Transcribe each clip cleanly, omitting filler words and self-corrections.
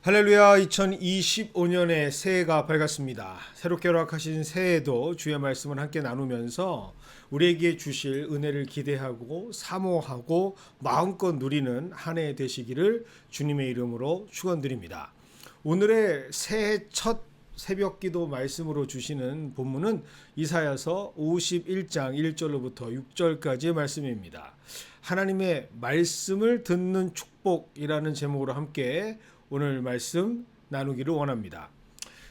할렐루야. 2025년의 새해가 밝았습니다. 새롭게 허락하신 새해도 주의 말씀을 함께 나누면서 우리에게 주실 은혜를 기대하고 사모하고 마음껏 누리는 한 해 되시기를 주님의 이름으로 축원드립니다. 오늘의 새해 첫 새벽기도 말씀으로 주시는 본문은 이사야서 51장 1절로부터 6절까지의 말씀입니다. 하나님의 말씀을 듣는 축복이라는 제목으로 함께 오늘 말씀 나누기를 원합니다.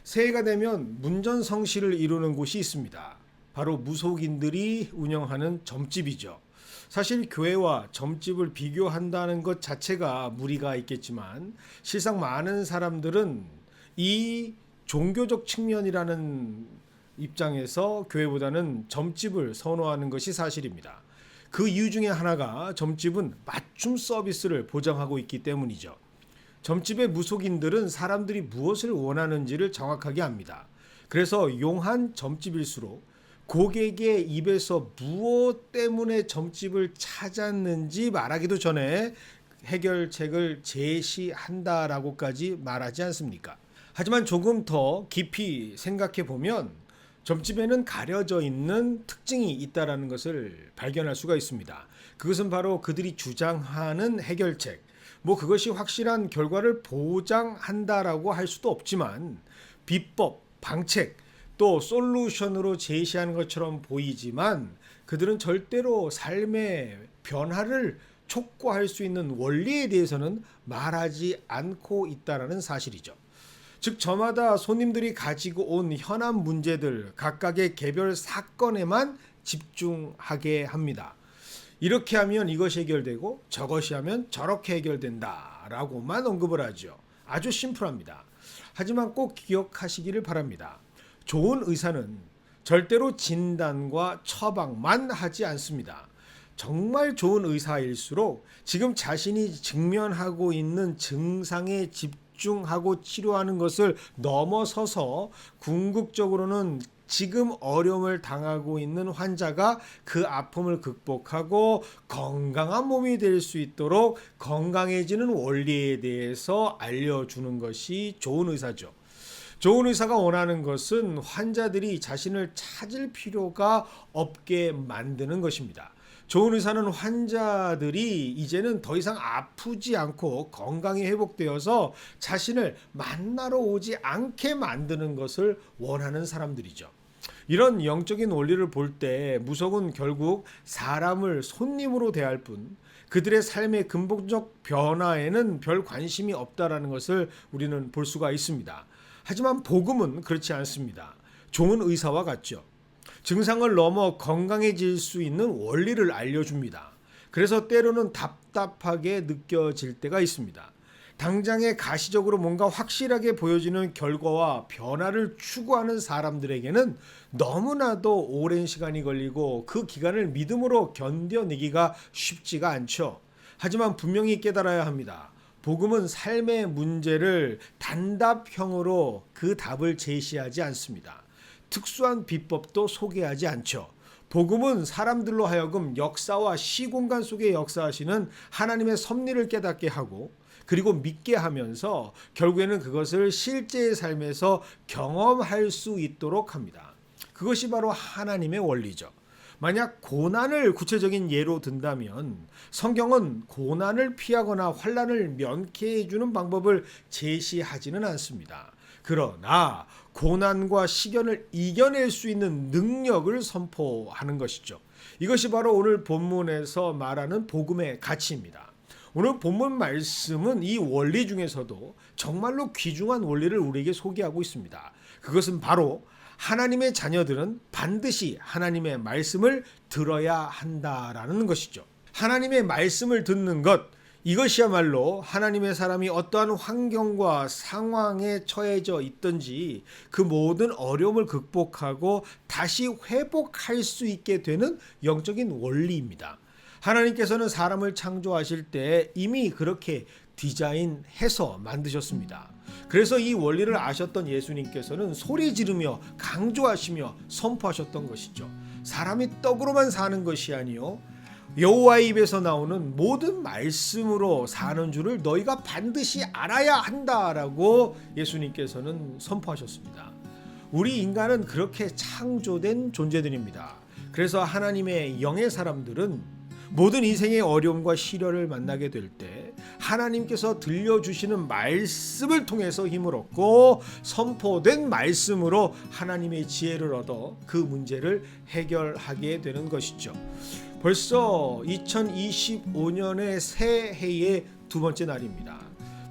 새해가 되면 문전성시를 이루는 곳이 있습니다. 바로 무속인들이 운영하는 점집이죠. 사실 교회와 점집을 비교한다는 것 자체가 무리가 있겠지만 실상 많은 사람들은 이 종교적 측면이라는 입장에서 교회보다는 점집을 선호하는 것이 사실입니다. 그 이유 중에 하나가 점집은 맞춤 서비스를 보장하고 있기 때문이죠. 점집의 무속인들은 사람들이 무엇을 원하는지를 정확하게 압니다. 그래서 용한 점집일수록 고객의 입에서 무엇 때문에 점집을 찾았는지 말하기도 전에 해결책을 제시한다라고까지 말하지 않습니까? 하지만 조금 더 깊이 생각해 보면 점집에는 가려져 있는 특징이 있다는 것을 발견할 수가 있습니다. 그것은 바로 그들이 주장하는 해결책, 그것이 확실한 결과를 보장한다라고 할 수도 없지만 비법, 방책, 또 솔루션으로 제시하는 것처럼 보이지만 그들은 절대로 삶의 변화를 촉구할 수 있는 원리에 대해서는 말하지 않고 있다는 사실이죠. 즉 저마다 손님들이 가지고 온 현안 문제들 각각의 개별 사건에만 집중하게 합니다. 이렇게 하면 이것이 해결되고 저것이 하면 저렇게 해결된다라고만 언급을 하죠. 아주 심플합니다. 하지만 꼭 기억하시기를 바랍니다. 좋은 의사는 절대로 진단과 처방만 하지 않습니다. 정말 좋은 의사일수록 지금 자신이 직면하고 있는 증상에 집중하고 치료하는 것을 넘어서서 궁극적으로는 지금 어려움을 당하고 있는 환자가 그 아픔을 극복하고 건강한 몸이 될 수 있도록 건강해지는 원리에 대해서 알려주는 것이 좋은 의사죠. 좋은 의사가 원하는 것은 환자들이 자신을 찾을 필요가 없게 만드는 것입니다. 좋은 의사는 환자들이 이제는 더 이상 아프지 않고 건강이 회복되어서 자신을 만나러 오지 않게 만드는 것을 원하는 사람들이죠. 이런 영적인 원리를 볼 때 무속은 결국 사람을 손님으로 대할 뿐 그들의 삶의 근본적 변화에는 별 관심이 없다라는 것을 우리는 볼 수가 있습니다. 하지만 복음은 그렇지 않습니다. 좋은 의사와 같죠. 증상을 넘어 건강해질 수 있는 원리를 알려줍니다. 그래서 때로는 답답하게 느껴질 때가 있습니다. 당장에 가시적으로 뭔가 확실하게 보여지는 결과와 변화를 추구하는 사람들에게는 너무나도 오랜 시간이 걸리고 그 기간을 믿음으로 견뎌내기가 쉽지가 않죠. 하지만 분명히 깨달아야 합니다. 복음은 삶의 문제를 단답형으로 그 답을 제시하지 않습니다. 특수한 비법도 소개하지 않죠. 복음은 사람들로 하여금 역사와 시공간 속에 역사하시는 하나님의 섭리를 깨닫게 하고 그리고 믿게 하면서 결국에는 그것을 실제의 삶에서 경험할 수 있도록 합니다. 그것이 바로 하나님의 원리죠. 만약 고난을 구체적인 예로 든다면 성경은 고난을 피하거나 환난을 면케해 주는 방법을 제시하지는 않습니다. 그러나 고난과 시련을 이겨낼 수 있는 능력을 선포하는 것이죠. 이것이 바로 오늘 본문에서 말하는 복음의 가치입니다. 오늘 본문 말씀은 이 원리 중에서도 정말로 귀중한 원리를 우리에게 소개하고 있습니다. 그것은 바로 하나님의 자녀들은 반드시 하나님의 말씀을 들어야 한다라는 것이죠. 하나님의 말씀을 듣는 것, 이것이야말로 하나님의 사람이 어떠한 환경과 상황에 처해져 있든지 그 모든 어려움을 극복하고 다시 회복할 수 있게 되는 영적인 원리입니다. 하나님께서는 사람을 창조하실 때 이미 그렇게 디자인해서 만드셨습니다. 그래서 이 원리를 아셨던 예수님께서는 소리 지르며 강조하시며 선포하셨던 것이죠. 사람이 떡으로만 사는 것이 아니요 여호와의 입에서 나오는 모든 말씀으로 사는 줄을 너희가 반드시 알아야 한다라고 예수님께서는 선포하셨습니다. 우리 인간은 그렇게 창조된 존재들입니다. 그래서 하나님의 영의 사람들은 모든 인생의 어려움과 시련을 만나게 될 때 하나님께서 들려주시는 말씀을 통해서 힘을 얻고 선포된 말씀으로 하나님의 지혜를 얻어 그 문제를 해결하게 되는 것이죠. 벌써 2025년의 새해의 두 번째 날입니다.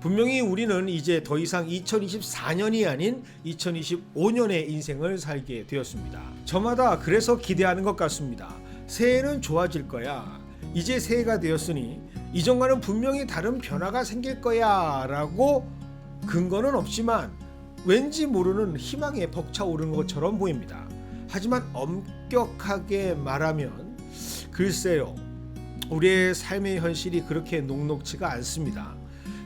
분명히 우리는 이제 더 이상 2024년이 아닌 2025년의 인생을 살게 되었습니다. 저마다 그래서 기대하는 것 같습니다. 새해는 좋아질 거야. 이제 새해가 되었으니 이전과는 분명히 다른 변화가 생길 거야 라고 근거는 없지만 왠지 모르는 희망에 벅차오르는 것처럼 보입니다. 하지만 엄격하게 말하면 글쎄요, 우리의 삶의 현실이 그렇게 녹록지가 않습니다.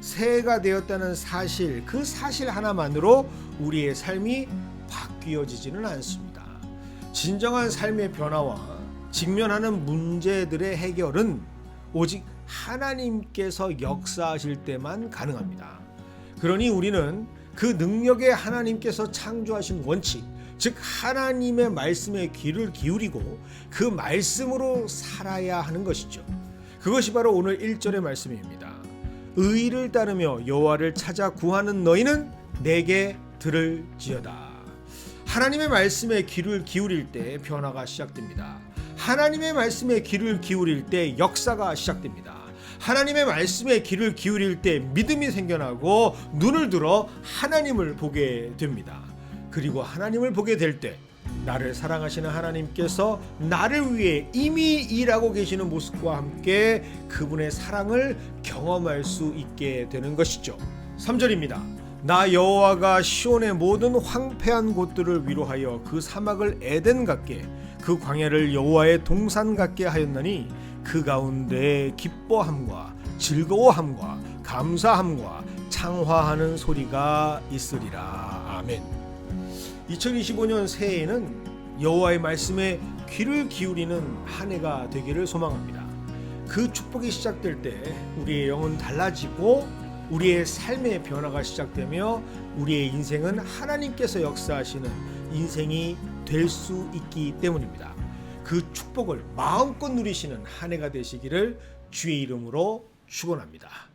새해가 되었다는 사실, 그 사실 하나만으로 우리의 삶이 바뀌어지지는 않습니다. 진정한 삶의 변화와 직면하는 문제들의 해결은 오직 하나님께서 역사하실 때만 가능합니다. 그러니 우리는 그 능력의 하나님께서 창조하신 원칙, 즉 하나님의 말씀에 귀를 기울이고 그 말씀으로 살아야 하는 것이죠. 그것이 바로 오늘 1절의 말씀입니다. 의를 따르며 여호와를 찾아 구하는 너희는 내게 들을지어다. 하나님의 말씀에 귀를 기울일 때 변화가 시작됩니다. 하나님의 말씀에 귀를 기울일 때 역사가 시작됩니다. 하나님의 말씀에 귀를 기울일 때 믿음이 생겨나고 눈을 들어 하나님을 보게 됩니다. 그리고 하나님을 보게 될 때 나를 사랑하시는 하나님께서 나를 위해 이미 일하고 계시는 모습과 함께 그분의 사랑을 경험할 수 있게 되는 것이죠. 3절입니다. 나 여호와가 시온의 모든 황폐한 곳들을 위로하여 그 사막을 에덴 같게 그 광야를 여호와의 동산 같게 하였나니 그 가운데 기뻐함과 즐거워함과 감사함과 창화하는 소리가 있으리라. 아멘. 2025년 새해에는 여호와의 말씀에 귀를 기울이는 한 해가 되기를 소망합니다. 그 축복이 시작될 때 우리의 영은 달라지고 우리의 삶의 변화가 시작되며 우리의 인생은 하나님께서 역사하시는 인생이 될 수 있기 때문입니다. 그 축복을 마음껏 누리시는 한 해가 되시기를 주의 이름으로 축원합니다.